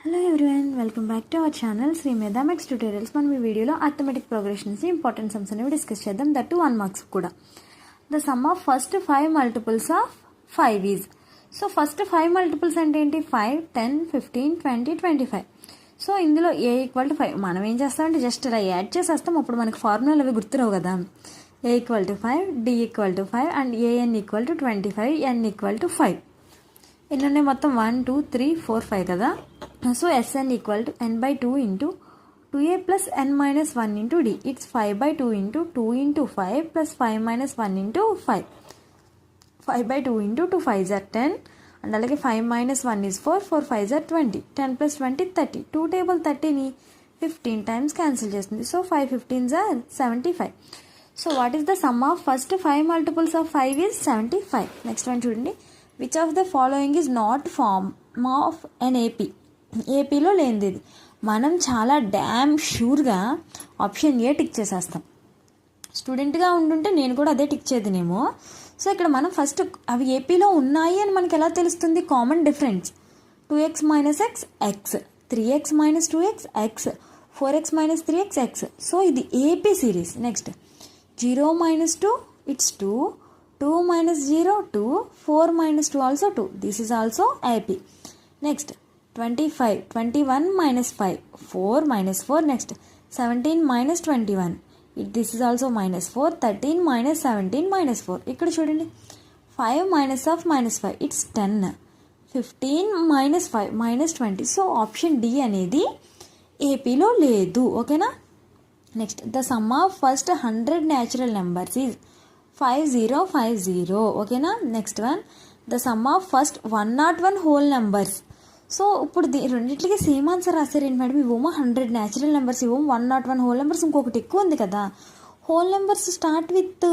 Hello everyone, welcome back to our channel Sri Medha maths tutorials. మనం ఈ వీడియోలో అర్థమెటిక్ ప్రోగ్రెషన్స్ ఇంపార్టెంట్ సమ్స్ అనేవి discuss చేద్దాం, దట్ 1 మార్క్స్ కూడా. The sum of first 5 multiples of 5 is. So first 5 multiples అంటే ఏంటి? 5, 10, 15, 20, 25. So ఇందులో ఏ ఈక్వల్ టు 5 మనం ఏం చేస్తామంటే జస్ట్ ఇలా యాడ్ చేసేస్తాం. అప్పుడు మనకి ఫార్ములాలు అవి గుర్తురావు కదా. A equal to 5, d equal to 5 and a n equal to 25, n equal to 5. ఇలానే మొత్తం 1, 2, 3, 4, 5 కదా. So Sn equal to n by 2 into 2a plus n minus 1 into d. It's 5 by 2 into 2 into 5 plus 5 minus 1 into 5. 5 by 2 into 2 5s are 10 and అలాగే 5 minus 1 is 4, 4 5s are 20, 10 plus 20 30. 2 table 30ని 15 times cancel చేస్తుంది. So 5 15s are 75. So what is the sum of first 5 multiples of 5 is 75. Next one చూడండి. Which of the following is not form of an AP. ఏపీలో లేనిది ఇది. మనం చాలా damn షూర్గా option A tick చేసేస్తాం. స్టూడెంట్గా ఉండుంటే నేను కూడా అదే టిక్ చేద్దానేమో. సో ఇక్కడ మనం ఫస్ట్ అవి ఏపీలో ఉన్నాయి అని మనకి ఎలా తెలుస్తుంది? Common difference 2x minus x x, 3x minus 2x x, 4x minus 3x x. So ఇది AP series. Next 0 minus 2 it's 2, 2 minus 0 2, 4 minus 2 also 2. This is also AP. Next 25, 21 minus 5, 4 minus 4. Next 17 minus 21. This is also minus 4. 13 minus 17 minus 4. ఇక్కడ చూడండి 5 minus of minus 5 it's 10. 15 minus 5 minus 20. So option D అనేది ఏపీలో లేదు. ఓకేనా. Next the sum of first 100 natural numbers is 5050. ఓకేనా. Next one the sum of first 101 whole numbers. So ఇప్పుడు రెండింటికి same answer రాశారేంటి madam? ఇవేమో 100 న్యాచురల్ నెంబర్స్, ఇవేమో 101 whole numbers. ఇంకొకటి ఎక్కువ ఉంది కదా. హోల్ నెంబర్స్ స్టార్ట్ విత్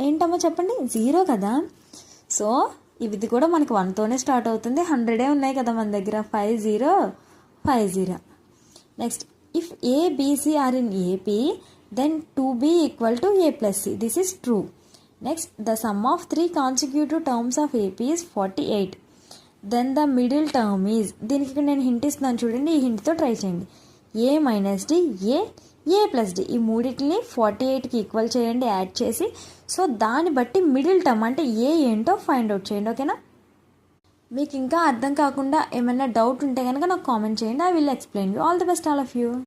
ఏంటమ్మో చెప్పండి? 0 కదా. సో ఇది కూడా మనకి 1తోనే స్టార్ట్ అవుతుంది. 100 ఉన్నాయి కదా మన దగ్గర. 5050. Next if A B C are in AP then 2b equal to a plus c. This is true. Next, the sum of 3 consecutive terms of AP is 48. Then the middle term is, దీనికి ఇక్కడ నేను hint ఇస్తున్నాను చూడండి. ఈ హింట్తో try చేయండి. a minus D, A plus D. ఈ మూడింటిని 48కి ఈక్వల్ చేయండి యాడ్ చేసి. సో దాన్ని బట్టి మిడిల్ టర్మ్ అంటే ఏ ఏంటో ఫైండ్ అవుట్ చేయండి. ఓకేనా. మీకు ఇంకా అర్థం కాకుండా ఏమైనా డౌట్ ఉంటే కనుక నాకు కామెంట్ చేయండి. I will explain you. All the best all of you.